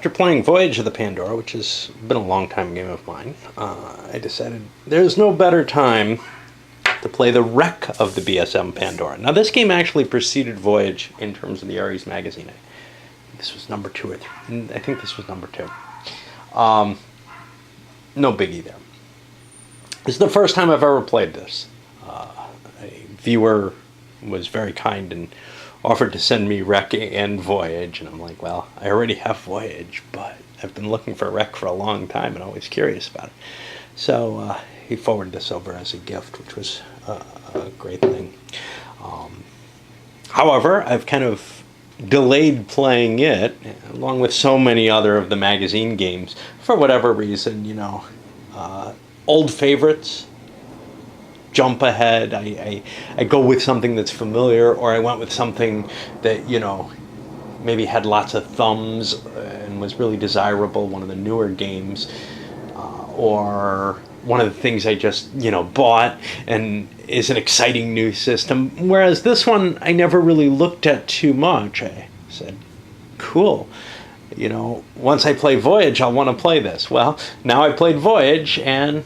After playing Voyage of the Pandora, which has been a long time game of mine, I decided there's no better time to play the Wreck of the BSM Pandora. Now, this game actually preceded Voyage in terms of the Ares magazine. This was number 2 or 3. I think this was number 2. No biggie there. This is the first time I've ever played this. A viewer was very kind and offered to send me Wreck and Voyage, and I'm like, well, I already have Voyage, but I've been looking for Wreck for a long time and always curious about it. So he forwarded this over as a gift, which was a great thing. However, I've kind of delayed playing it, along with so many other of the magazine games, for whatever reason, you know. Old favorites jump ahead. I go with something that's familiar, or I went with something that, you know, maybe had lots of thumbs and was really desirable, one of the newer games, or one of the things I just, you know, bought and is an exciting new system. Whereas this one I never really looked at too much. I said, cool. You know, once I play Voyage, I'll want to play this. Well, now I played Voyage, and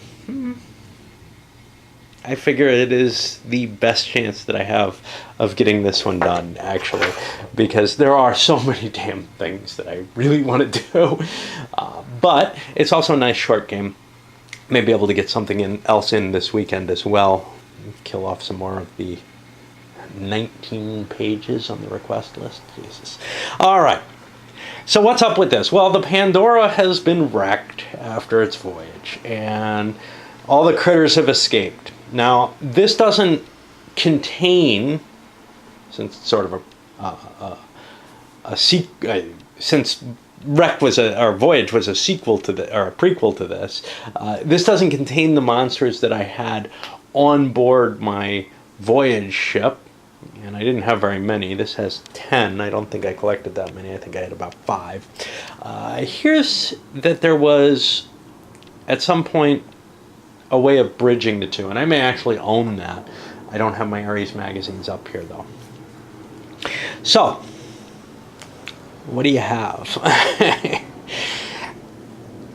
I figure it is the best chance that I have of getting this one done, actually, because there are so many damn things that I really want to do. But it's also a nice short game. May be able to get something else in this weekend as well. Kill off some more of the 19 pages on the request list. Jesus. All right. So what's up with this? Well, the Pandora has been wrecked after its voyage, and all the critters have escaped. Now, this doesn't contain, since it's sort of since Wreck was or Voyage was a sequel to or a prequel to this, this doesn't contain the monsters that I had on board my Voyage ship. And I didn't have very many. This has 10. I don't think I collected that many. I think I had about 5. Here's that there was, at some point, a way of bridging the two. And I may actually own that. I don't have my Ares magazines up here, though. So, what do you have?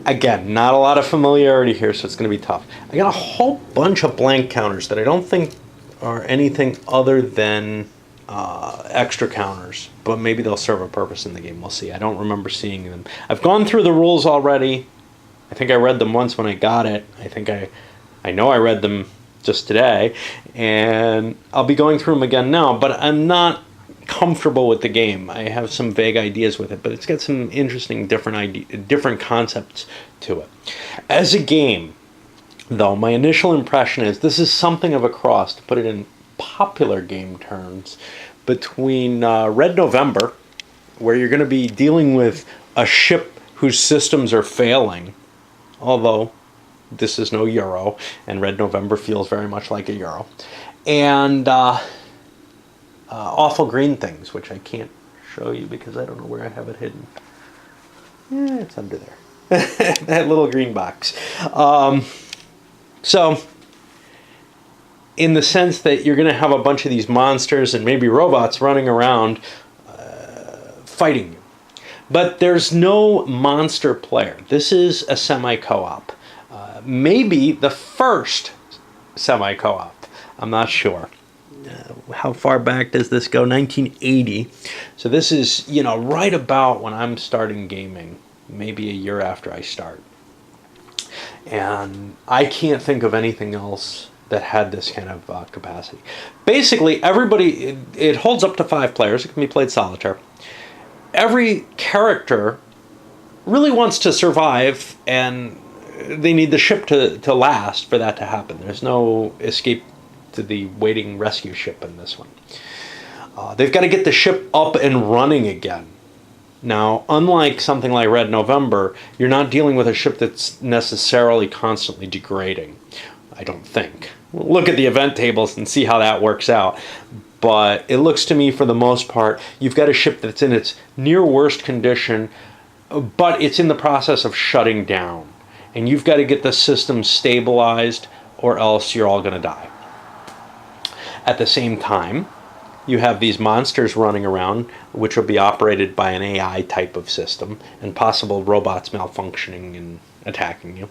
Again, not a lot of familiarity here, so it's going to be tough. I got a whole bunch of blank counters that I don't think are anything other than extra counters, but maybe they'll serve a purpose in the game. We'll see. I don't remember seeing them. I've gone through the rules already. I think I read them once when I got it. I know I read them just today, and I'll be going through them again now, but I'm not comfortable with the game. I have some vague ideas with it, but it's got some interesting different concepts to it. As a game, though, my initial impression is this is something of a cross, to put it in popular game terms, between Red November, where you're going to be dealing with a ship whose systems are failing, although this is no Euro, and Red November feels very much like a Euro, and Awful Green Things, which I can't show you because I don't know where I have it hidden. Yeah, it's under there. That little green box. So, in the sense that you're going to have a bunch of these monsters and maybe robots running around fighting you. But there's no monster player. This is a semi-co-op. Maybe the first semi-co-op. I'm not sure. How far back does this go? 1980. So this is, you know, right about when I'm starting gaming. Maybe a year after I start. And I can't think of anything else that had this kind of capacity. Basically, everybody, it holds up to 5 players. It can be played solitaire. Every character really wants to survive, and they need the ship to last for that to happen. There's no escape to the waiting rescue ship in this one. They've got to get the ship up and running again. Now, unlike something like Red November, you're not dealing with a ship that's necessarily constantly degrading, I don't think. We'll look at the event tables and see how that works out. But it looks to me, for the most part, you've got a ship that's in its near worst condition, but it's in the process of shutting down. And you've got to get the system stabilized, or else you're all going to die. At the same time, you have these monsters running around, which will be operated by an AI type of system, and possible robots malfunctioning and attacking you.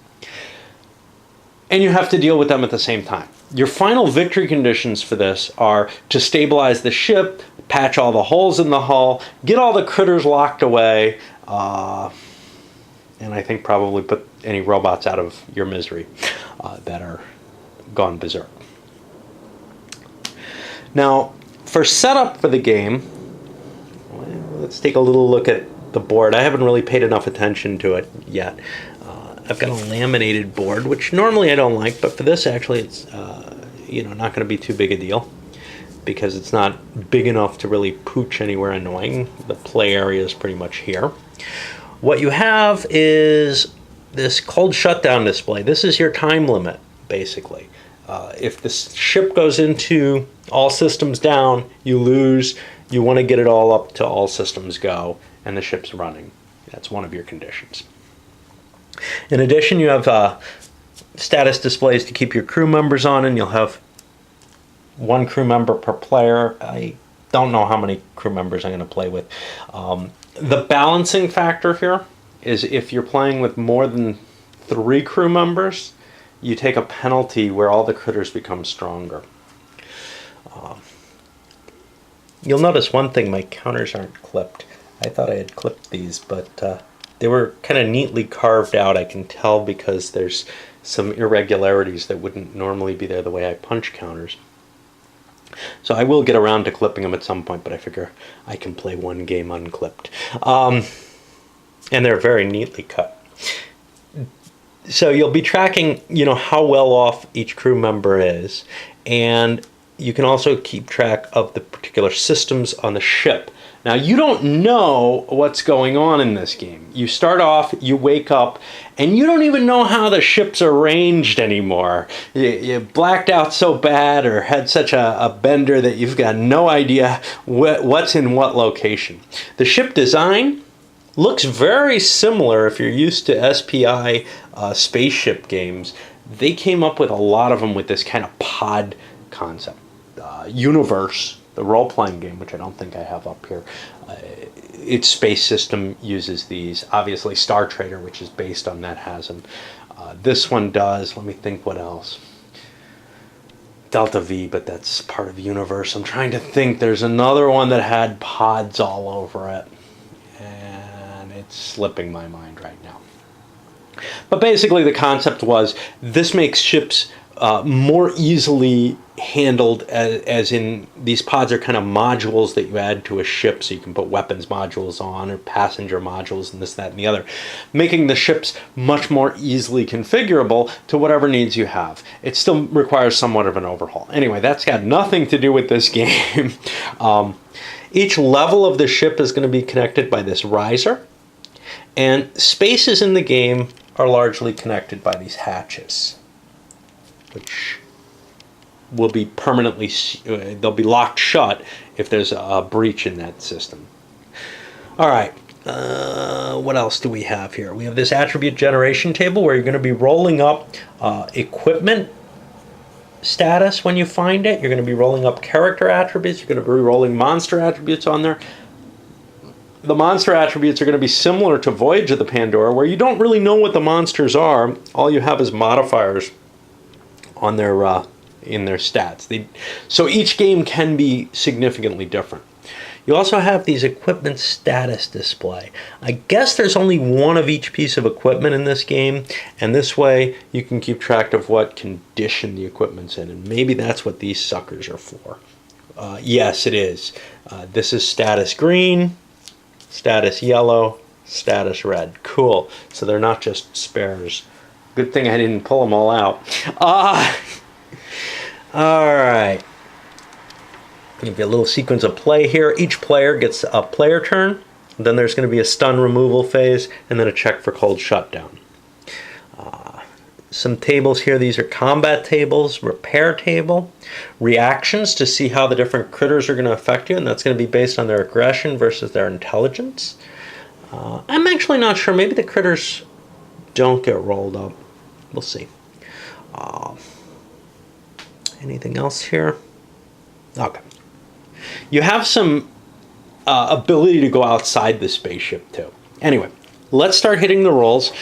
And you have to deal with them at the same time. Your final victory conditions for this are to stabilize the ship, patch all the holes in the hull, get all the critters locked away, and I think probably put any robots out of your misery that are gone berserk. Now, for setup for the game, let's take a little look at the board. I haven't really paid enough attention to it yet. I've got a laminated board, which normally I don't like, but for this actually it's not going to be too big a deal because it's not big enough to really pooch anywhere annoying. The play area is pretty much here. What you have is this cold shutdown display. This is your time limit, basically. If the ship goes into all systems down, you lose. You want to get it all up to all systems go, and the ship's running. That's one of your conditions. In addition, you have status displays to keep your crew members on, and you'll have one crew member per player. I don't know how many crew members I'm going to play with. The balancing factor here is if you're playing with more than 3 crew members, you take a penalty where all the critters become stronger. You'll notice one thing, my counters aren't clipped. I thought I had clipped these, but they were kind of neatly carved out. I can tell because there's some irregularities that wouldn't normally be there the way I punch counters. So I will get around to clipping them at some point, but I figure I can play one game unclipped. And they're very neatly cut. So you'll be tracking, how well off each crew member is, and you can also keep track of the particular systems on the ship. Now, you don't know what's going on in this game. You start off, you wake up, and you don't even know how the ship's arranged anymore. You blacked out so bad or had such a bender that you've got no idea what's in what location. The ship design looks very similar if you're used to SPI spaceship games. They came up with a lot of them with this kind of pod concept. Universe, the role-playing game, which I don't think I have up here, its space system uses these. Obviously, Star Trader, which is based on that, has them. This one does. Let me think what else. Delta V, but that's part of Universe. I'm trying to think. There's another one that had pods all over it, and it's slipping my mind right now. But basically, the concept was this makes ships more easily handled, as in these pods are kind of modules that you add to a ship, so you can put weapons modules on or passenger modules and this, that, and the other, making the ships much more easily configurable to whatever needs you have. It still requires somewhat of an overhaul. Anyway, that's got nothing to do with this game. Each level of the ship is going to be connected by this riser, and spaces in the game are largely connected by these hatches, which will be permanently, they'll be locked shut if there's a breach in that system. All right, what else do we have here? We have this attribute generation table where you're going to be rolling up equipment status when you find it. You're going to be rolling up character attributes. You're going to be rolling monster attributes on there. The monster attributes are going to be similar to Voyage of the Pandora, where you don't really know what the monsters are. All you have is modifiers on their in their stats. So each game can be significantly different. You also have these equipment status display. I guess there's only one of each piece of equipment in this game, and this way you can keep track of what condition the equipment's in, and maybe that's what these suckers are for. Yes, it is. This is status green, status yellow, status red. Cool. So they're not just spares. Good thing I didn't pull them all out. All right. Give you a little sequence of play here. Each player gets a player turn. Then there's going to be a stun removal phase, and then a check for cold shutdown. Some tables here. These are combat tables, repair table, reactions to see how the different critters are going to affect you, and that's going to be based on their aggression versus their intelligence. I'm actually not sure. Maybe the critters don't get rolled up. We'll see. Anything else here? Okay. you have some ability to go outside the spaceship too. Anyway, let's start hitting the rolls.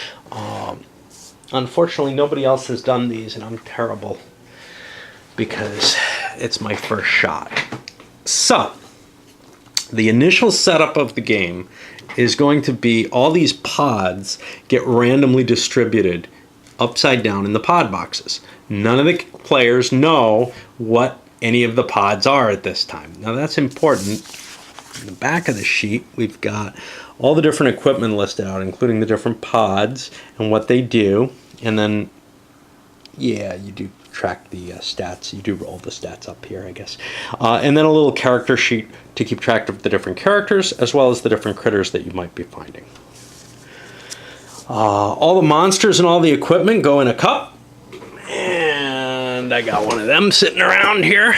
Unfortunately, nobody else has done these, and I'm terrible because it's my first shot. So, the initial setup of the game is going to be all these pods get randomly distributed upside down in the pod boxes. None of the players know what any of the pods are at this time. Now that's important. In the back of the sheet, we've got all the different equipment listed out, including the different pods and what they do. And then, yeah, you do track the stats. You do roll the stats up here, I guess. And then a little character sheet to keep track of the different characters, as well as the different critters that you might be finding. All the monsters and all the equipment go in a cup. And I got one of them sitting around here.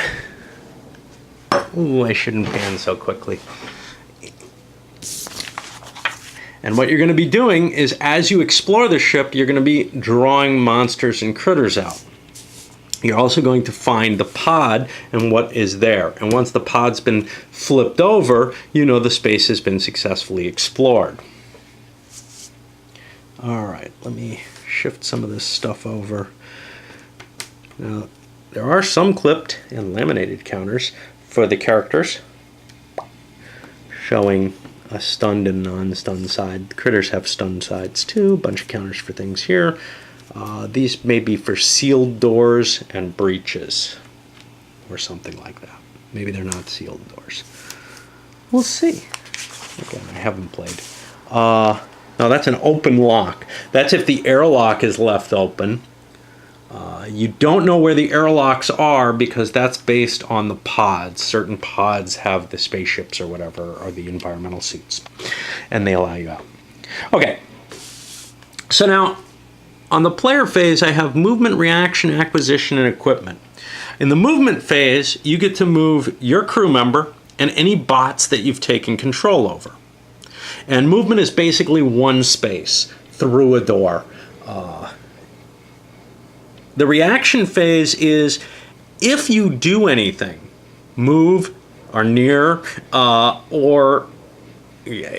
Ooh, I shouldn't pan so quickly. And what you're going to be doing is, as you explore the ship, you're going to be drawing monsters and critters out. You're also going to find the pod and what is there. And once the pod's been flipped over, you know the space has been successfully explored. All right, let me shift some of this stuff over. Now, there are some clipped and laminated counters for the characters, showing a stunned and non-stunned side. The critters have stunned sides too. A bunch of counters for things here. These may be for sealed doors and breaches, or something like that. Maybe they're not sealed doors. We'll see. Again, I haven't played. No, that's an open lock. That's if the airlock is left open. You don't know where the airlocks are because that's based on the pods. Certain pods have the spaceships or whatever, or the environmental suits, and they allow you out. Okay, so now on the player phase, I have movement, reaction, acquisition, and equipment. In the movement phase, you get to move your crew member and any bots that you've taken control over. And movement is basically one space through a door. The reaction phase is if you do anything, move or near, or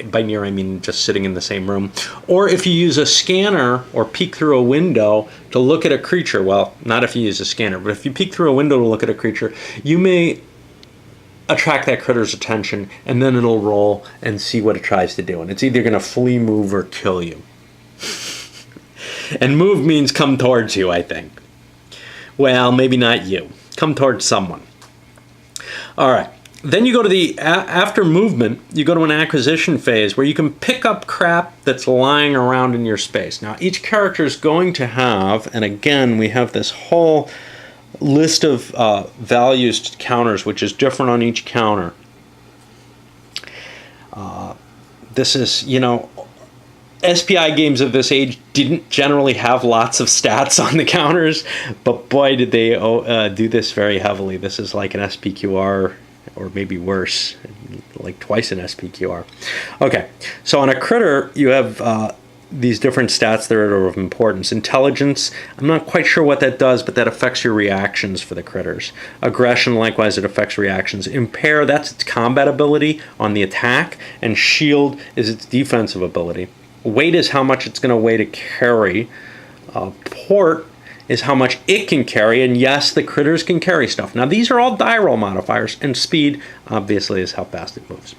by near I mean just sitting in the same room, or if you use a scanner or peek through a window to look at a creature. Well, not if you use a scanner, but if you peek through a window to look at a creature, you may attract that critter's attention, and then it'll roll and see what it tries to do. And it's either going to flee, move, or kill you. And move means come towards you, I think. Well, maybe not you. Come towards someone. All right. Then you go to the, after movement, you go to an acquisition phase where you can pick up crap that's lying around in your space. Now, each character is going to have, and again, we have this whole list of values counters, which is different on each counter. This is, you know, SPI games of this age didn't generally have lots of stats on the counters, but boy, did they do this very heavily. This is like an SPQR, or maybe worse, like twice an SPQR. Okay, so on a critter, you have these different stats that are of importance. Intelligence, I'm not quite sure what that does, but that affects your reactions for the critters. Aggression, likewise, it affects reactions. Impair, that's its combat ability on the attack, and shield is its defensive ability. Weight is how much it's going to weigh to carry. Port is how much it can carry, and yes, the critters can carry stuff. Now, these are all die roll modifiers, and speed, obviously, is how fast it moves.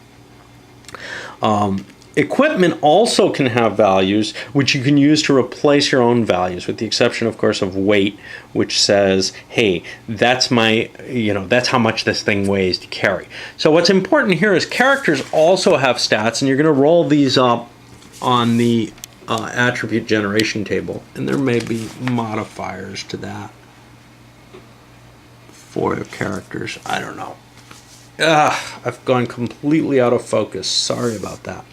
Equipment also can have values which you can use to replace your own values, with the exception, of course, of weight, which says, hey, that's my, you know, that's how much this thing weighs to carry. So what's important here is characters also have stats, and you're going to roll these up on the attribute generation table, and there may be modifiers to that for the characters. I don't know. I've gone completely out of focus. Sorry about that.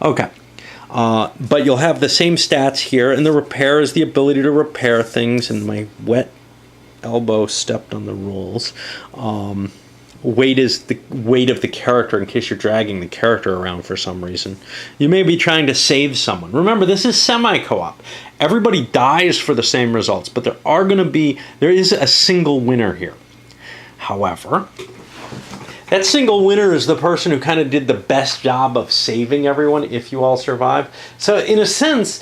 Okay, but you'll have the same stats here, and the repair is the ability to repair things, and my wet elbow stepped on the rules. Weight is the weight of the character in case you're dragging the character around for some reason. You may be trying to save someone. Remember, this is semi-co-op. Everybody dies for the same results, but there is a single winner here. However, That single winner is the person who kind of did the best job of saving everyone if you all survive. So in a sense,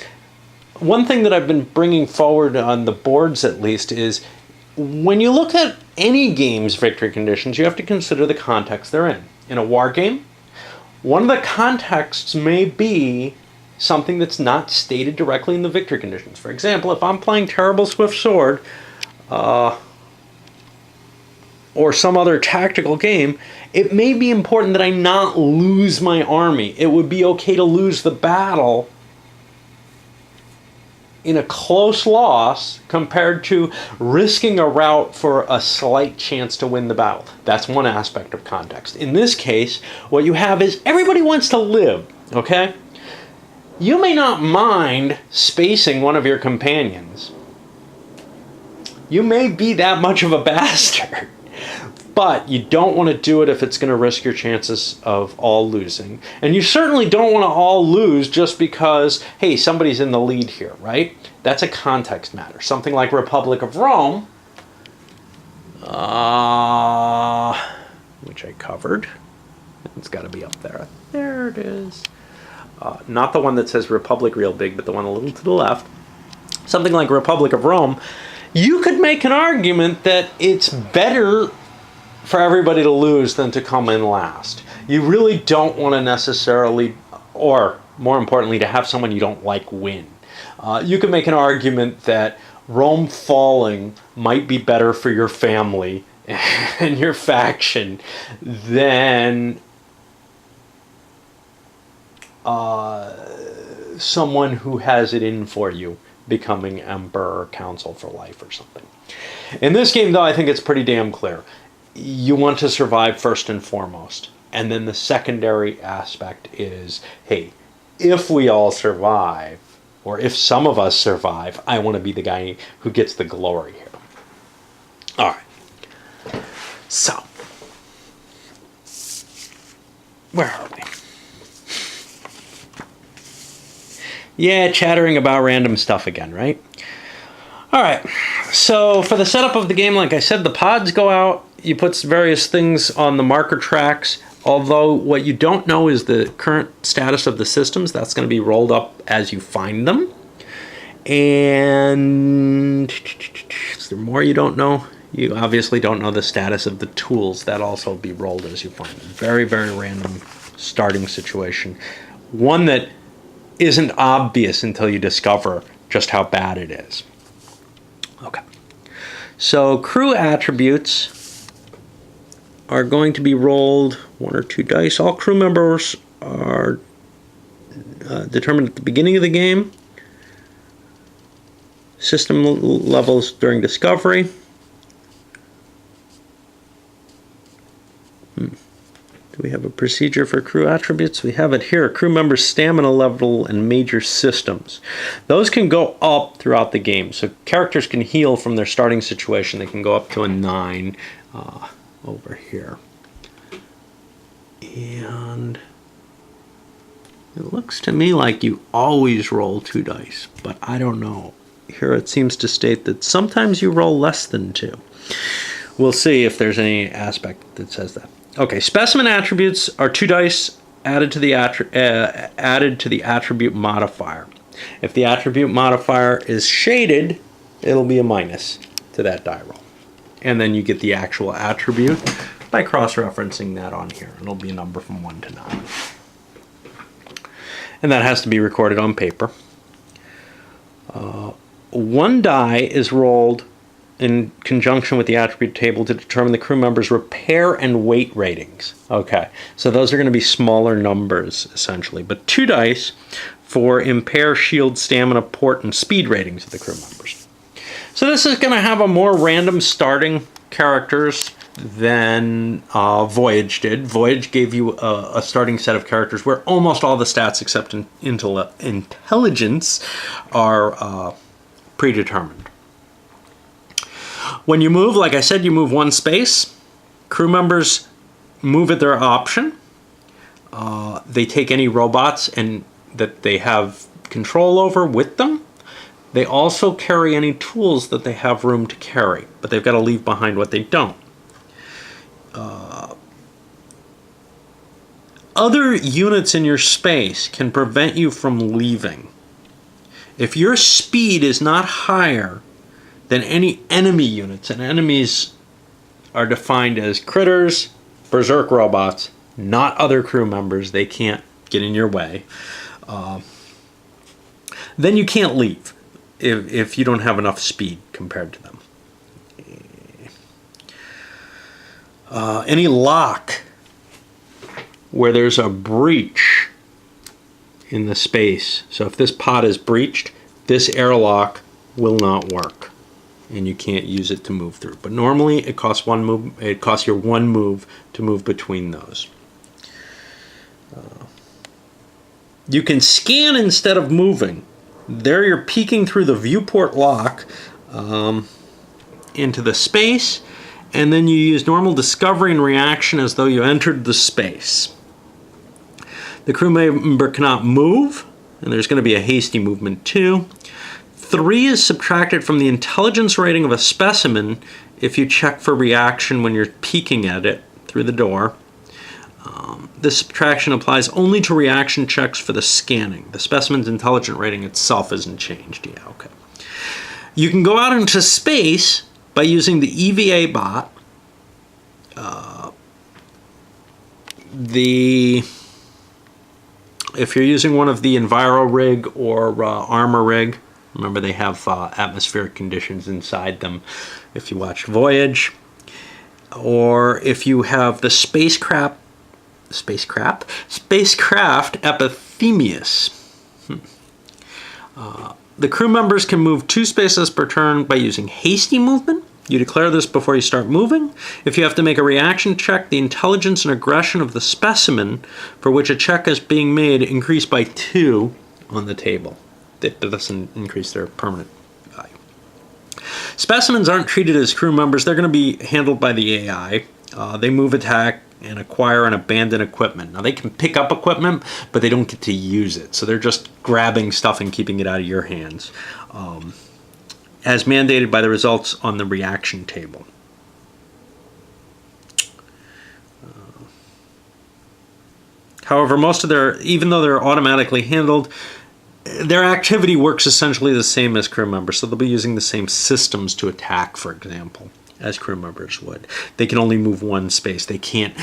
one thing that I've been bringing forward on the boards at least is when you look at any game's victory conditions, you have to consider the context they're in. In a war game, one of the contexts may be something that's not stated directly in the victory conditions. For example, if I'm playing Terrible Swift Sword, or some other tactical game, it may be important that I not lose my army. It would be okay to lose the battle in a close loss compared to risking a rout for a slight chance to win the battle. That's one aspect of context. In this case, what you have is everybody wants to live, okay? You may not mind spacing one of your companions. You may be that much of a bastard. But you don't want to do it if it's going to risk your chances of all losing. And you certainly don't want to all lose just because, hey, somebody's in the lead here, right? That's a context matter. Something like Republic of Rome, which I covered. It's got to be up there. There it is. Not the one that says Republic real big, but the one a little to the left. Something like Republic of Rome. You could make an argument that it's better for everybody to lose than to come in last. You really don't want to necessarily, or more importantly, to have someone you don't like win. You could make an argument that Rome falling might be better for your family and your faction than someone who has it in for you becoming emperor or consul for life or something. In this game, though, I think it's pretty damn clear. You want to survive first and foremost. And then the secondary aspect is, hey, if we all survive, or if some of us survive, I want to be the guy who gets the glory here. All right. So, where are we? Yeah, chattering about random stuff again, right? All right. So for the setup of the game, like I said, the pods go out. You put various things on the marker tracks. Although what you don't know is the current status of the systems. That's going to be rolled up as you find them. And is there more you don't know? You obviously don't know the status of the tools. That also be rolled as you find them. Very, very random starting situation. One that isn't obvious until you discover just how bad it is. Okay. So crew attributes are going to be rolled 1 or 2 dice. All crew members are determined at the beginning of the game. System levels during discovery. Do we have a procedure for crew attributes? We have it here. Crew members' stamina level and major systems. Those can go up throughout the game. So characters can heal from their starting situation. They can go up to a 9 over here. And it looks to me like you always roll 2 dice, but I don't know. Here it seems to state that sometimes you roll less than 2. We'll see if there's any aspect that says that. Okay, specimen attributes are 2 dice added to the attribute modifier. If the attribute modifier is shaded, it'll be a minus to that die roll. And then you get the actual attribute by cross-referencing that on here. It'll be a number from 1 to 9. And that has to be recorded on paper. 1 die is rolled in conjunction with the attribute table to determine the crew members' repair and weight ratings. Okay, so those are going to be smaller numbers, essentially. But 2 dice for impair, shield, stamina, port, and speed ratings of the crew members. So this is going to have a more random starting characters than Voyage did. Voyage gave you a starting set of characters where almost all the stats except intelligence are predetermined. When you move, like I said, you move 1 space. Crew members move at their option. They take any robots and that they have control over with them. They also carry any tools that they have room to carry, but they've got to leave behind what they don't. other units in your space can prevent you from leaving. If your speed is not higher than any enemy units, and enemies are defined as critters, berserk robots, not other crew members, they can't get in your way, then you can't leave if you don't have enough speed compared to them. Any lock where there's a breach in the space, so if this pod is breached, this airlock will not work and you can't use it to move through. But normally it costs one move. It costs you one move to move between those. You can scan instead of moving. There you're peeking through the viewport lock into the space, and then you use normal discovery and reaction as though you entered the space. The crew member cannot move, and there's going to be a hasty movement too. 3 is subtracted from the intelligence rating of a specimen if you check for reaction when you're peeking at it through the door. This subtraction applies only to reaction checks for the scanning. The specimen's intelligence rating itself isn't changed. Yeah, okay. You can go out into space by using the EVA bot. If you're using one of the Enviro rig or Armor rig, remember they have atmospheric conditions inside them if you watched Voyage. Or if you have the spacecraft Epithemius. The crew members can move 2 spaces per turn by using hasty movement. You declare this before you start moving. If you have to make a reaction check, the intelligence and aggression of the specimen for which a check is being made increase by 2 on the table. That doesn't increase their permanent value. Specimens aren't treated as crew members. They're going to be handled by the AI. They move, attack, and acquire and abandon equipment. Now they can pick up equipment, but they don't get to use it. So they're just grabbing stuff and keeping it out of your hands, as mandated by the results on the reaction table. However, even though they're automatically handled, their activity works essentially the same as crew members. So they'll be using the same systems to attack, for example, as crew members would. They can only move one space. They can't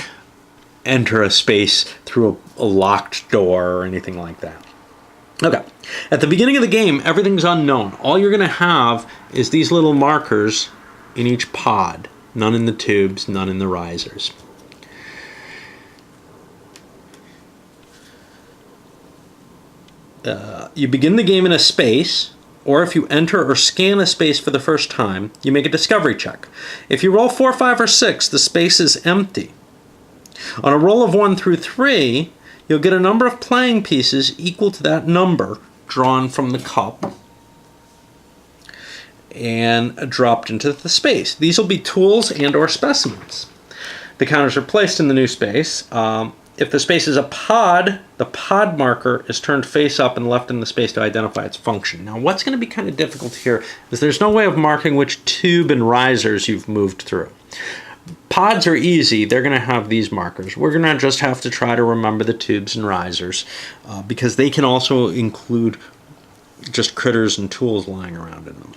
enter a space through a locked door or anything like that. Okay, at the beginning of the game, everything's unknown. All you're going to have is these little markers in each pod. None in the tubes, none in the risers. You begin the game in a space, or if you enter or scan a space for the first time, you make a discovery check. If you roll 4, 5, or 6, the space is empty. On a roll of 1 through 3, you'll get a number of playing pieces equal to that number drawn from the cup and dropped into the space. These will be tools and or specimens. The counters are placed in the new space. If the space is a pod, the pod marker is turned face up and left in the space to identify its function. Now, what's going to be kind of difficult here is there's no way of marking which tube and risers you've moved through. Pods are easy. They're going to have these markers. We're going to just have to try to remember the tubes and risers because they can also include just critters and tools lying around in them.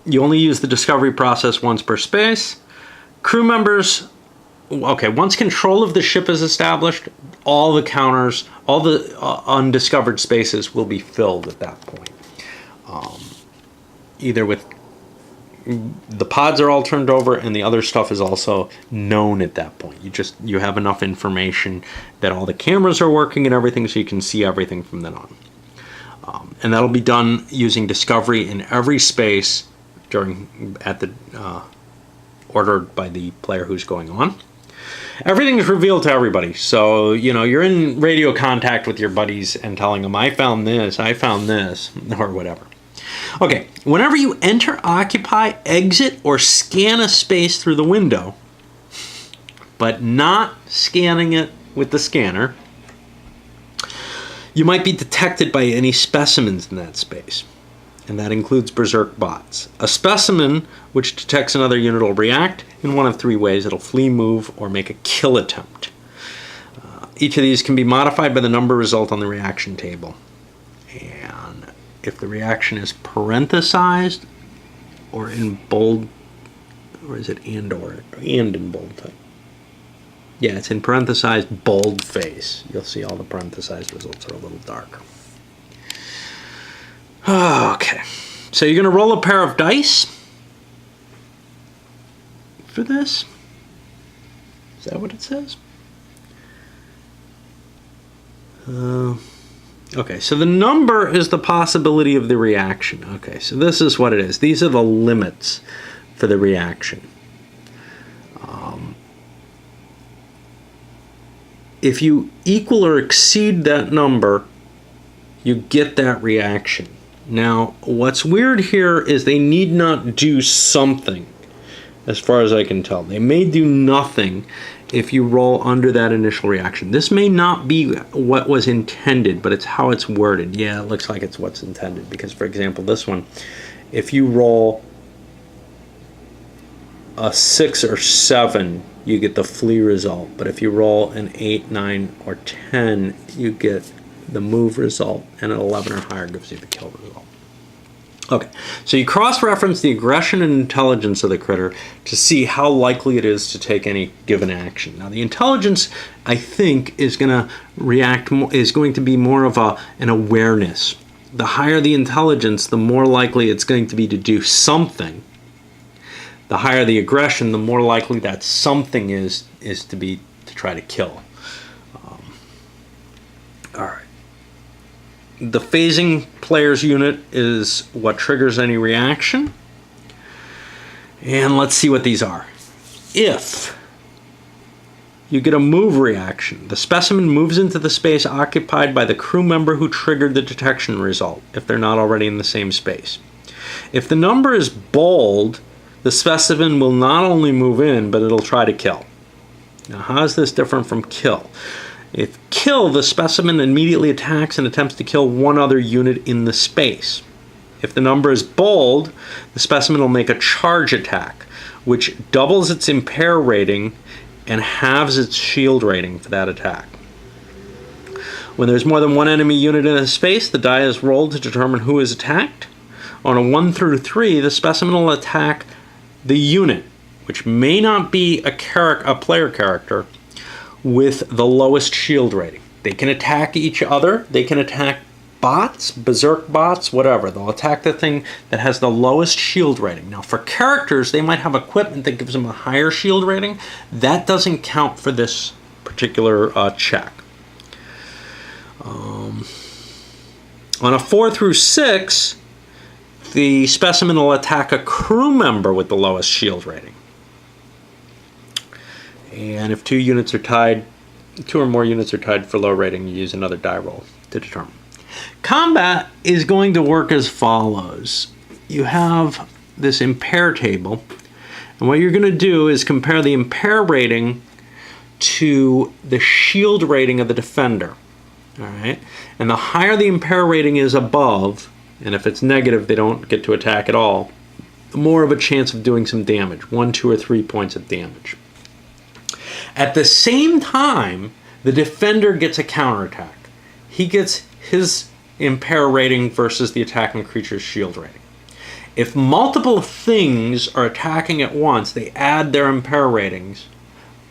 You only use the discovery process once per space. Crew members, okay, once control of the ship is established, all the counters, all the undiscovered spaces will be filled at that point. Either with the pods are all turned over and the other stuff is also known at that point. You have enough information that all the cameras are working and everything, so you can see everything from then on. And that'll be done using discovery in every space ordered by the player who's going on. Everything is revealed to everybody. So, you're in radio contact with your buddies and telling them, I found this, or whatever. Okay, whenever you enter, occupy, exit, or scan a space through the window, but not scanning it with the scanner, you might be detected by any specimens in that space. and that includes berserk bots. A specimen which detects another unit will react in one of 3 ways. It'll flee, move, or make a kill attempt. Each of these can be modified by the number result on the reaction table. And if the reaction is parenthesized or in bold, or is it and in bold type? Yeah, it's in parenthesized bold face. You'll see all the parenthesized results are a little darker. Okay, so you're going to roll a pair of dice for this. Is that what it says? Okay, so the number is the possibility of the reaction. Okay, so this is what it is. These are the limits for the reaction. If you equal or exceed that number, you get that reaction. Now, what's weird here is they need not do something, as far as I can tell. They may do nothing if you roll under that initial reaction. This may not be what was intended, but it's how it's worded. Yeah, it looks like it's what's intended, because, for example, this one, if you roll a 6 or 7, you get the flee result. But if you roll an 8, 9, or 10, you get the move result, and an 11 or higher gives you the kill result. Okay, so you cross-reference the aggression and intelligence of the critter to see how likely it is to take any given action. Now, the intelligence, I think, is going to be more of an awareness. The higher the intelligence, the more likely it's going to be to do something. The higher the aggression, the more likely that something is to try to kill. All right. The phasing player's unit is what triggers any reaction. And let's see what these are. If you get a move reaction, the specimen moves into the space occupied by the crew member who triggered the detection result, if they're not already in the same space. If the number is bold, the specimen will not only move in, but it'll try to kill. Now, how is this different from kill? If kill, the specimen immediately attacks and attempts to kill one other unit in the space. If the number is bold, the specimen will make a charge attack, which doubles its impair rating and halves its shield rating for that attack. When there's more than one enemy unit in a space, the die is rolled to determine who is attacked. On a 1 through 3, the specimen will attack the unit, which may not be a player character, with the lowest shield rating. They can attack each other. They can attack bots, berserk bots, whatever. They'll attack the thing that has the lowest shield rating. Now, for characters, they might have equipment that gives them a higher shield rating. That doesn't count for this particular check. On a 4 through 6, the specimen will attack a crew member with the lowest shield rating. And if 2 or more units are tied for low rating, you use another die roll to determine. Combat is going to work as follows. You have this impair table, and what you're going to do is compare the impair rating to the shield rating of the defender. All right? And the higher the impair rating is above, and if it's negative, they don't get to attack at all, the more of a chance of doing some damage, 1, 2, or 3 points of damage. At the same time, the defender gets a counterattack. He gets his impair rating versus the attacking creature's shield rating. If multiple things are attacking at once, they add their impair ratings,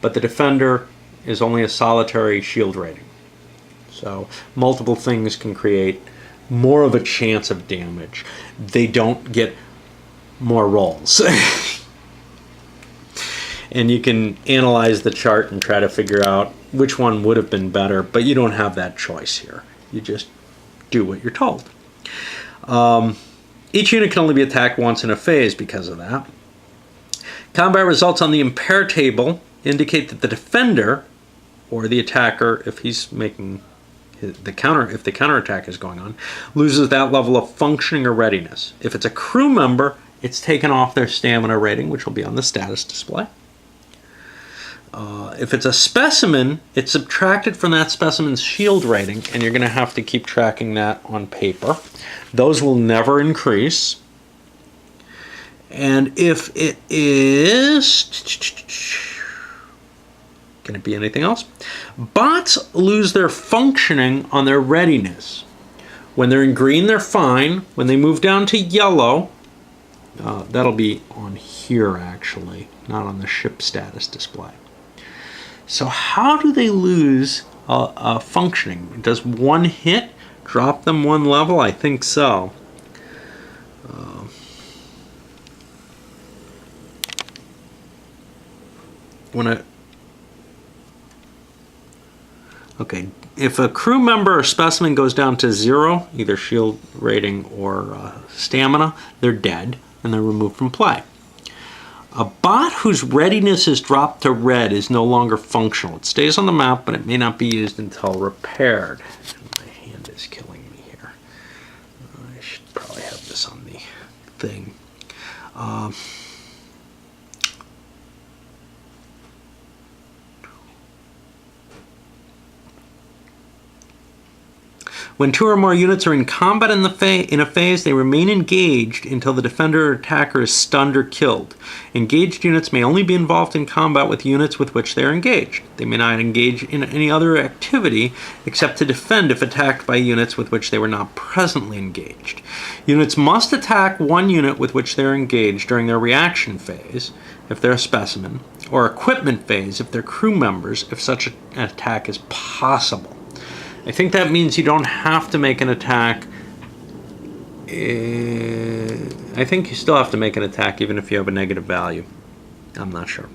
but the defender is only a solitary shield rating. So multiple things can create more of a chance of damage. They don't get more rolls. And you can analyze the chart and try to figure out which one would have been better, but you don't have that choice here. You just do what you're told. Each unit can only be attacked once in a phase because of that. Combat results on the impair table indicate that the defender, or the attacker, if he's making if the counterattack is going on, loses that level of functioning or readiness. If it's a crew member, it's taken off their stamina rating, which will be on the status display. If it's a specimen, it's subtracted from that specimen's shield rating, and you're going to have to keep tracking that on paper. Those will never increase. And if it is... Can it be anything else? Bots lose their functioning on their readiness. When they're in green, they're fine. When they move down to yellow, that'll be on here actually, not on the ship status display. So how do they lose functioning? Does one hit drop them one level? I think so. Okay, if a crew member or specimen goes down to 0, either shield rating or stamina, they're dead and they're removed from play. A bot whose readiness is dropped to red is no longer functional. It stays on the map, but it may not be used until repaired. My hand is killing me here. I should probably have this on the thing. When 2 or more units are in combat in a phase, they remain engaged until the defender or attacker is stunned or killed. Engaged units may only be involved in combat with units with which they are engaged. They may not engage in any other activity except to defend if attacked by units with which they were not presently engaged. Units must attack one unit with which they are engaged during their reaction phase, if they're a specimen, or equipment phase if they're crew members, if such an attack is possible. I think that means you don't have to make an attack. I think you still have to make an attack even if you have a negative value. I'm not sure.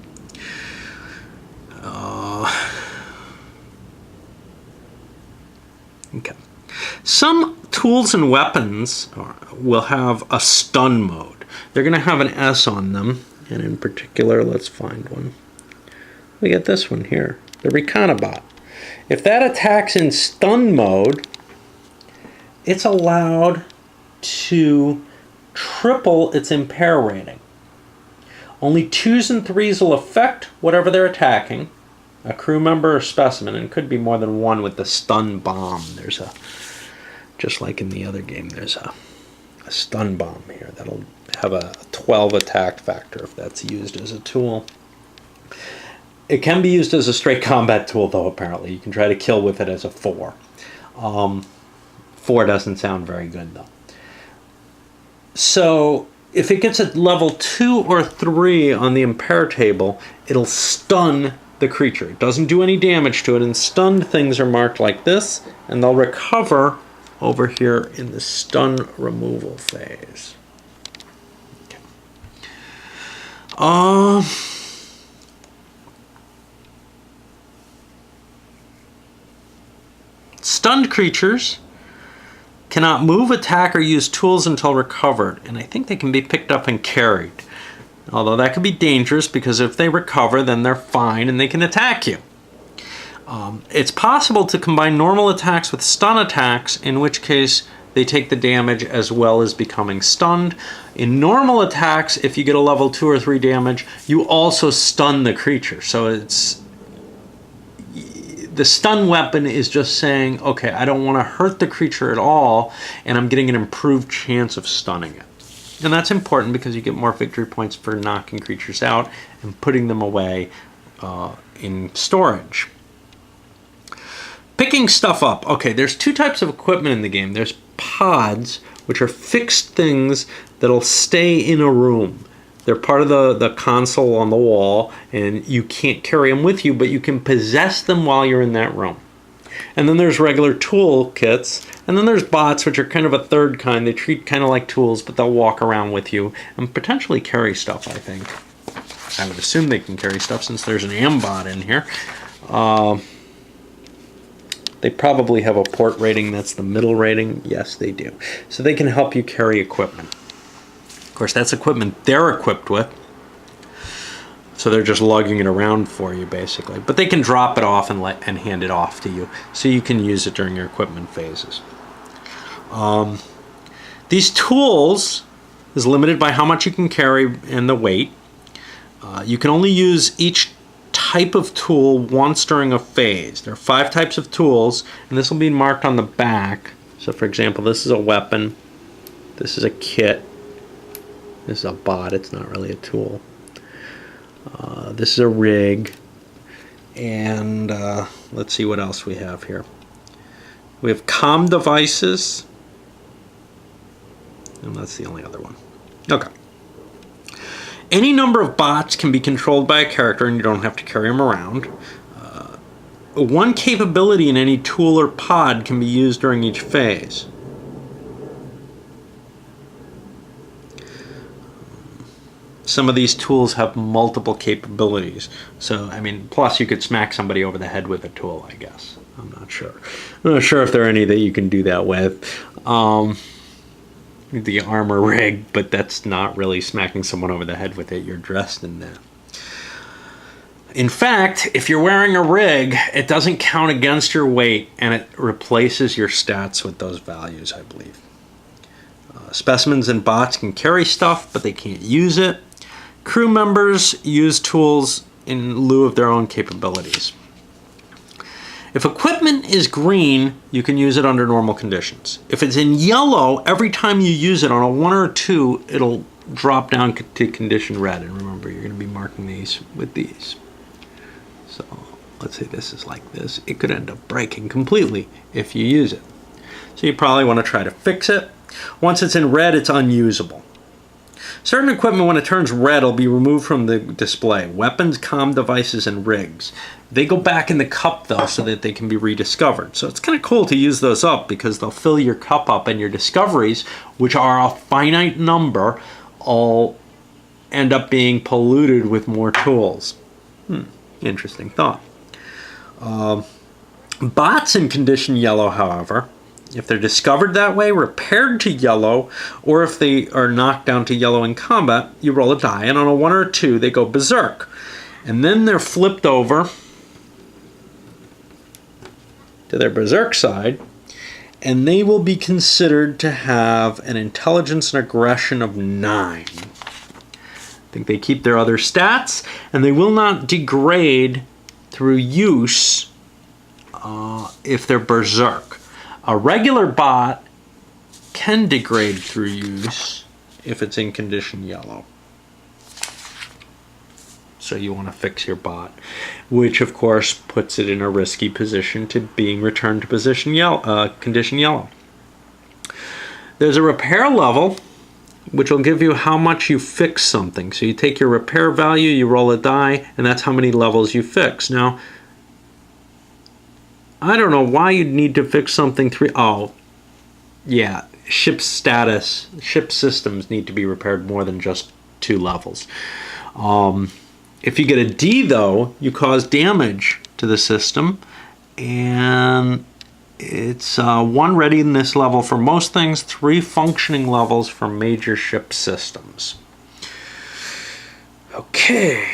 Okay. Some tools and weapons will have a stun mode. They're going to have an S on them, and in particular, let's find one. We get this one here, the Reconabot. If that attacks in stun mode, it's allowed to triple its impair rating. Only 2s and 3s will affect whatever they're attacking, a crew member or specimen, and could be more than one with the stun bomb. There's a, just like in the other game, there's a stun bomb here that'll have a 12 attack factor if that's used as a tool. It can be used as a straight combat tool, though, apparently. You can try to kill with it as a 4. 4 doesn't sound very good, though. So, if it gets a level 2 or 3 on the impair table, it'll stun the creature. It doesn't do any damage to it, and stunned things are marked like this, and they'll recover over here in the stun removal phase. Okay. Stunned creatures cannot move, attack, or use tools until recovered, and I think they can be picked up and carried. Although that could be dangerous because if they recover, then they're fine and they can attack you. It's possible to combine normal attacks with stun attacks, in which case they take the damage as well as becoming stunned. In normal attacks, if you get a level 2 or 3 damage, you also stun the creature. So it's... The stun weapon is just saying, okay, I don't want to hurt the creature at all, and I'm getting an improved chance of stunning it. And that's important because you get more victory points for knocking creatures out and putting them away in storage. Picking stuff up. Okay, there's 2 types of equipment in the game. There's pods, which are fixed things that'll stay in a room. They're part of the console on the wall, and you can't carry them with you, but you can possess them while you're in that room. And then there's regular tool kits, and then there's bots, which are kind of a third kind. They treat kind of like tools, but they'll walk around with you and potentially carry stuff, I think. I would assume they can carry stuff since there's an ambot in here. They probably have a port rating that's the middle rating. Yes, they do. So they can help you carry equipment. Of course, that's equipment they're equipped with. So they're just lugging it around for you, basically. But they can drop it off and hand it off to you, so you can use it during your equipment phases. These tools is limited by how much you can carry and the weight. You can only use each type of tool once during a phase. There are 5 types of tools, and this will be marked on the back. So for example, this is a weapon, this is a kit, this is a bot, it's not really a tool. This is a rig, and let's see what else we have here. We have comm devices, and that's the only other one. Okay. Any number of bots can be controlled by a character, and you don't have to carry them around. One capability in any tool or pod can be used during each phase. Some of these tools have multiple capabilities. So, I mean, plus you could smack somebody over the head with a tool, I guess. I'm not sure. I'm not sure if there are any that you can do that with. The armor rig, but that's not really smacking someone over the head with it. You're dressed in that. In fact, if you're wearing a rig, it doesn't count against your weight, and it replaces your stats with those values, I believe. Specimens and bots can carry stuff, but they can't use it. Crew members use tools in lieu of their own capabilities. If equipment is green, you can use it under normal conditions. If it's in yellow, every time you use it on a 1 or 2, it'll drop down to condition red. And remember, you're going to be marking these with these. So let's say this is like this. It could end up breaking completely if you use it. So you probably want to try to fix it. Once it's in red, it's unusable. Certain equipment, when it turns red, will be removed from the display. Weapons, comm devices, and rigs. They go back in the cup, though, so that they can be rediscovered. So it's kind of cool to use those up, because they'll fill your cup up, and your discoveries, which are a finite number, all end up being polluted with more tools. Interesting thought. Bots in condition yellow, however, if they're discovered that way, repaired to yellow, or if they are knocked down to yellow in combat, you roll a die, and on a 1 or 2, they go berserk. And then they're flipped over to their berserk side, and they will be considered to have an intelligence and aggression of 9. I think they keep their other stats, and they will not degrade through use if they're berserk. A regular bot can degrade through use if it's in condition yellow. So you want to fix your bot, which of course puts it in a risky position to being returned to condition yellow. There's a repair level, which will give you how much you fix something. So you take your repair value, you roll a die, and that's how many levels you fix. Now, I don't know why you'd need to fix something 3. Oh, yeah, ship status, ship systems need to be repaired more than just 2 levels. If you get a D, though, you cause damage to the system, and it's 1 readiness level for most things, 3 functioning levels for major ship systems. Okay.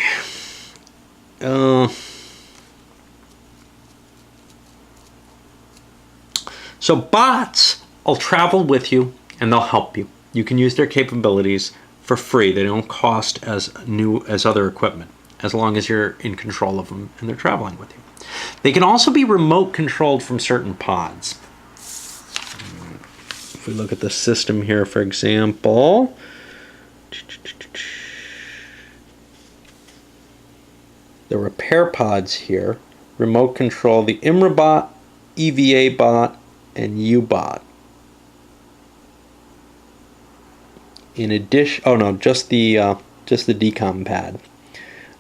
So bots will travel with you, and they'll help you. You can use their capabilities for free. They don't cost as new as other equipment, as long as you're in control of them and they're traveling with you. They can also be remote controlled from certain pods. If we look at the system here, for example, the repair pods here remote control the ImraBot, EVA bot, and U-bot. In addition, oh no, just the decom pad,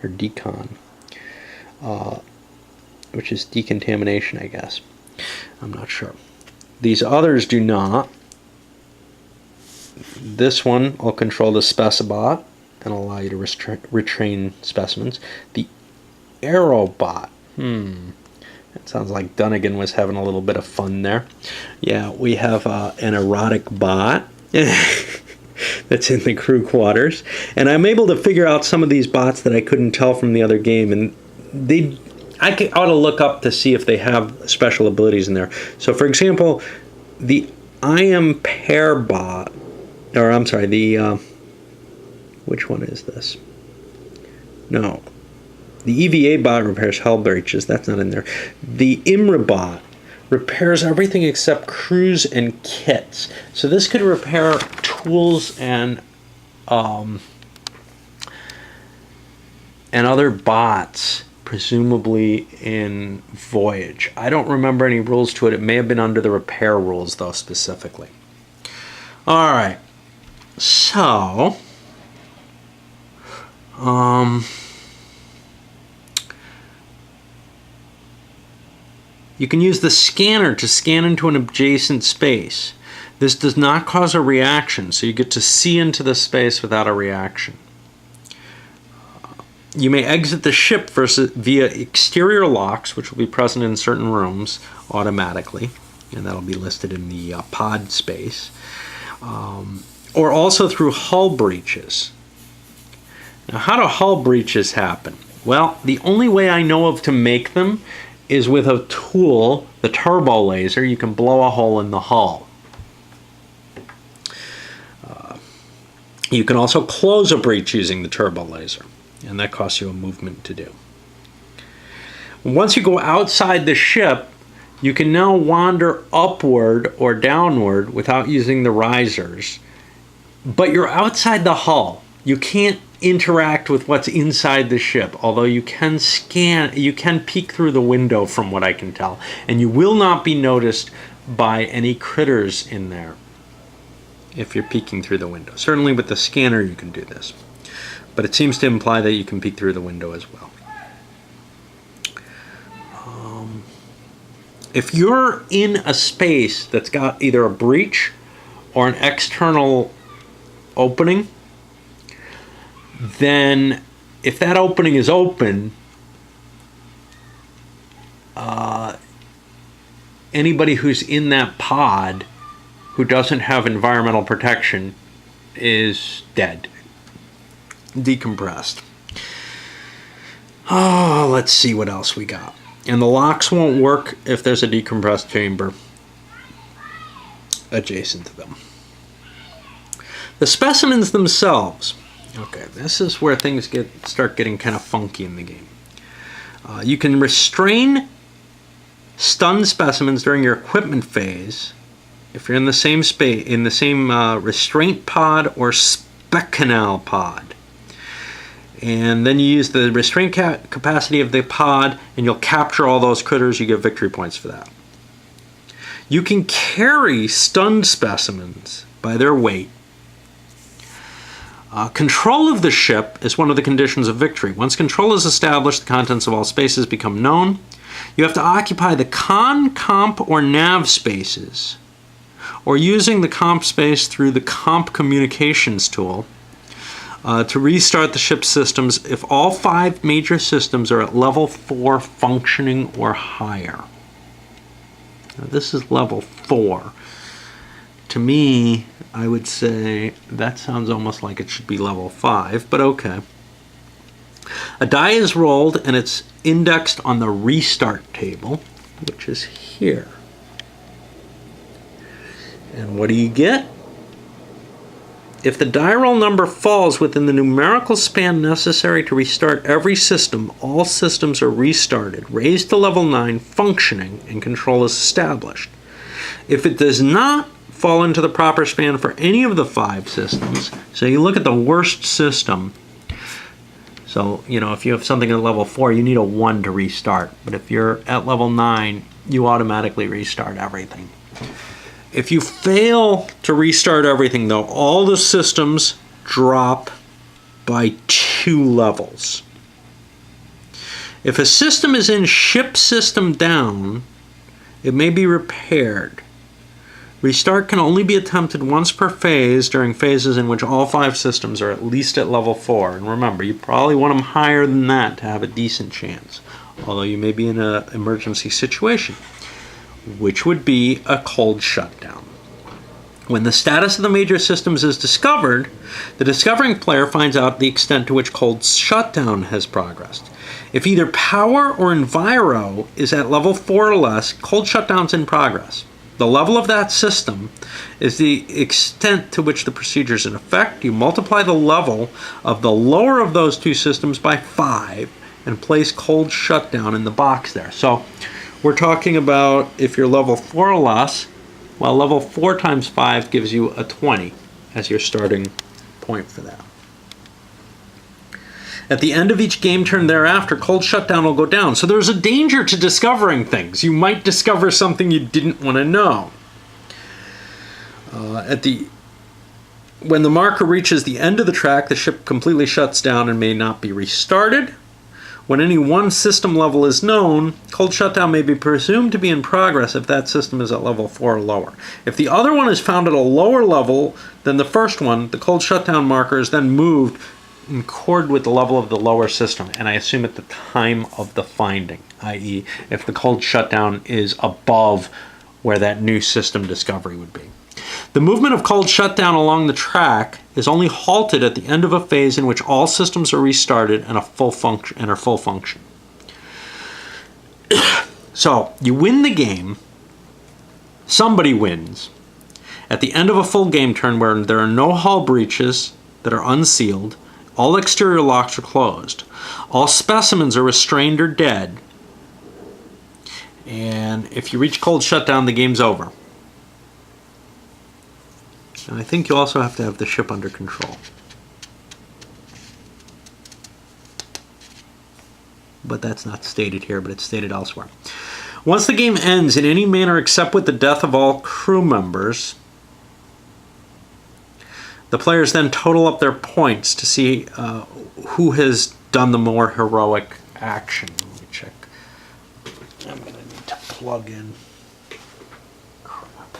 or decon, which is decontamination, I guess. I'm not sure. These others do not. This one will control the Specibot and allow you to retrain specimens. The Aerobot. That sounds like Dunnigan was having a little bit of fun there. Yeah, we have an erotic bot that's in the crew quarters. And I'm able to figure out some of these bots that I couldn't tell from the other game. And I ought to look up to see if they have special abilities in there. So, for example, the I am pair bot, or I'm sorry, the, which one is this? No. The EVA bot repairs hull breaches. That's not in there. The IMRA bot repairs everything except crews and kits. So this could repair tools and other bots, presumably in Voyage. I don't remember any rules to it. It may have been under the repair rules, though, specifically. All right. So, you can use the scanner to scan into an adjacent space. This does not cause a reaction, so you get to see into the space without a reaction. You may exit the ship via exterior locks, which will be present in certain rooms automatically, and that'll be listed in the pod space, or also through hull breaches. Now, how do hull breaches happen? Well, the only way I know of to make them is with a tool, the turbo laser. You can blow a hole in the hull. You can also close a breach using the turbo laser, and that costs you a movement to do. Once you go outside the ship, you can now wander upward or downward without using the risers, but you're outside the hull. You can't interact with what's inside the ship, although you can peek through the window from what I can tell, and you will not be noticed by any critters in there if you're peeking through the window. Certainly with the scanner you can do this, but it seems to imply that you can peek through the window as well. If you're in a space that's got either a breach or an external opening, then if that opening is open, anybody who's in that pod who doesn't have environmental protection is dead, decompressed. Oh, let's see what else we got. And the locks won't work if there's a decompressed chamber adjacent to them. The specimens themselves. Okay, this is where things start getting kind of funky in the game. You can restrain stunned specimens during your equipment phase if you're in the same space, in the same restraint pod or spec canal pod. And then you use the restraint capacity of the pod, and you'll capture all those critters. You get victory points for that. You can carry stunned specimens by their weight. Control of the ship is one of the conditions of victory. Once control is established, the contents of all spaces become known. You have to occupy the con, comp, or nav spaces, or using the comp space through the comp communications tool to restart the ship's systems if all 5 major systems are at level 4 functioning or higher. Now, this is level 4. To me, I would say that sounds almost like it should be level 5, but okay. A die is rolled and it's indexed on the restart table, which is here. And what do you get? If the die roll number falls within the numerical span necessary to restart every system, all systems are restarted, raised to level 9, functioning, and control is established. If it does not fall into the proper span for any of the 5 systems, so you look at the worst system, so, you know, if you have something at level 4, you need a 1 to restart, but if you're at level 9, you automatically restart everything. If you fail to restart everything, though, all the systems drop by 2 levels. If a system is in ship system down, it may be repaired. Restart can only be attempted once per phase during phases in which all 5 systems are at least at level 4. And remember, you probably want them higher than that to have a decent chance, although you may be in an emergency situation, which would be a cold shutdown. When the status of the major systems is discovered, the discovering player finds out the extent to which cold shutdown has progressed. If either power or enviro is at level 4 or less, cold shutdown's in progress. The level of that system is the extent to which the procedure is in effect. You multiply the level of the lower of those 2 systems by 5, and place cold shutdown in the box there. So we're talking about if you're level 4 or less, well, level 4 times 5 gives you a 20 as your starting point for that. At the end of each game turn thereafter, cold shutdown will go down. So there's a danger to discovering things. You might discover something you didn't want to know. When the marker reaches the end of the track, the ship completely shuts down and may not be restarted. When any one system level is known, cold shutdown may be presumed to be in progress if that system is at level 4 or lower. If the other one is found at a lower level than the first one, the cold shutdown marker is then moved in accord with the level of the lower system, and I assume at the time of the finding, i.e. if the cold shutdown is above where that new system discovery would be. The movement of cold shutdown along the track is only halted at the end of a phase in which all systems are restarted and are full function. So you win the game, somebody wins. At the end of a full game turn where there are no hull breaches that are unsealed, all exterior locks are closed, all specimens are restrained or dead, and if you reach cold shutdown, the game's over. And I think you also have to have the ship under control. But that's not stated here, but it's stated elsewhere. Once the game ends in any manner except with the death of all crew members, the players then total up their points to see who has done the more heroic action. Let me check. I'm going to need to plug in. Crap.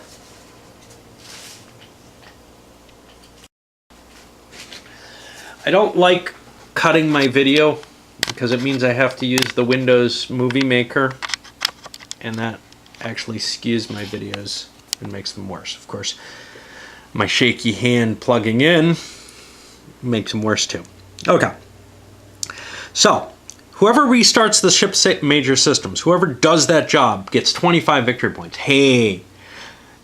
I don't like cutting my video because it means I have to use the Windows Movie Maker, and that actually skews my videos and makes them worse. Of course, my shaky hand plugging in makes them worse too. Okay. So, whoever restarts the ship's major systems, whoever does that job gets 25 victory points. Hey,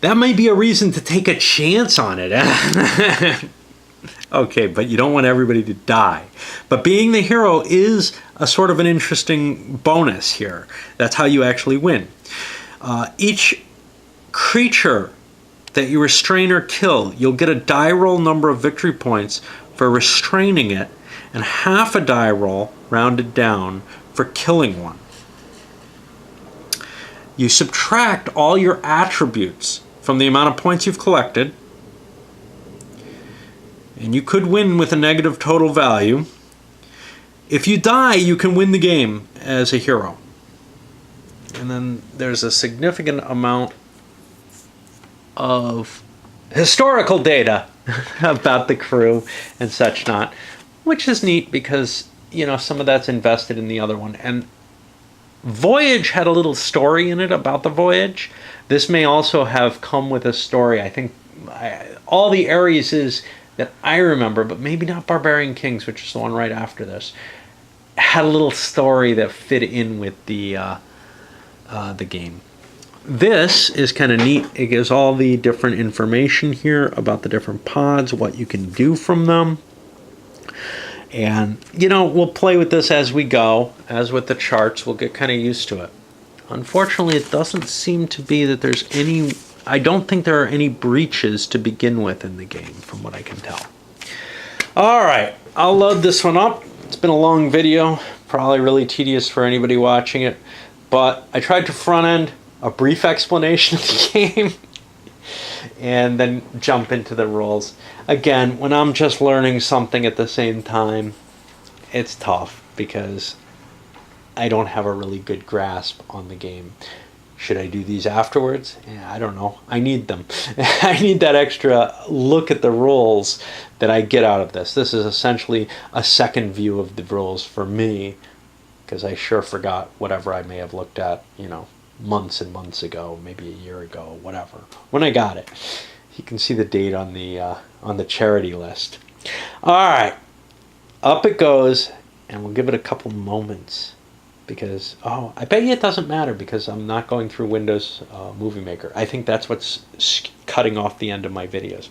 that might be a reason to take a chance on it. Okay, but you don't want everybody to die. But being the hero is a sort of an interesting bonus here. That's how you actually win. Each creature that you restrain or kill, you'll get a die roll number of victory points for restraining it, and half a die roll, rounded down, for killing one. You subtract all your attributes from the amount of points you've collected, and you could win with a negative total value. If you die, you can win the game as a hero. And then there's a significant amount of historical data about the crew and such not, which is neat because, you know, some of that's invested in the other one. And Voyage had a little story in it about the voyage. This may also have come with a story. I think all the Areses that I remember, but maybe not Barbarian Kings, which is the one right after this, had a little story that fit in with the game. This is kind of neat. It gives all the different information here about the different pods, what you can do from them. And, you know, we'll play with this as we go. As with the charts, we'll get kind of used to it. Unfortunately, it doesn't seem to be that there's any... I don't think there are any breaches to begin with in the game, from what I can tell. All right, I'll load this one up. It's been a long video, probably really tedious for anybody watching it. But I tried to front-end a brief explanation of the game and then jump into the rules. Again, when I'm just learning something at the same time, it's tough because I don't have a really good grasp on the game. Should I do these afterwards? Yeah, I don't know. I need them. I need that extra look at the rules that I get out of this. This is essentially a second view of the rules for me, because I sure forgot whatever I may have looked at, you know, months and months ago, maybe a year ago, whatever. When I got it, you can see the date on the charity list. All right, up it goes, and we'll give it a couple moments because I bet you it doesn't matter because I'm not going through Windows Movie Maker. I think that's what's cutting off the end of my videos.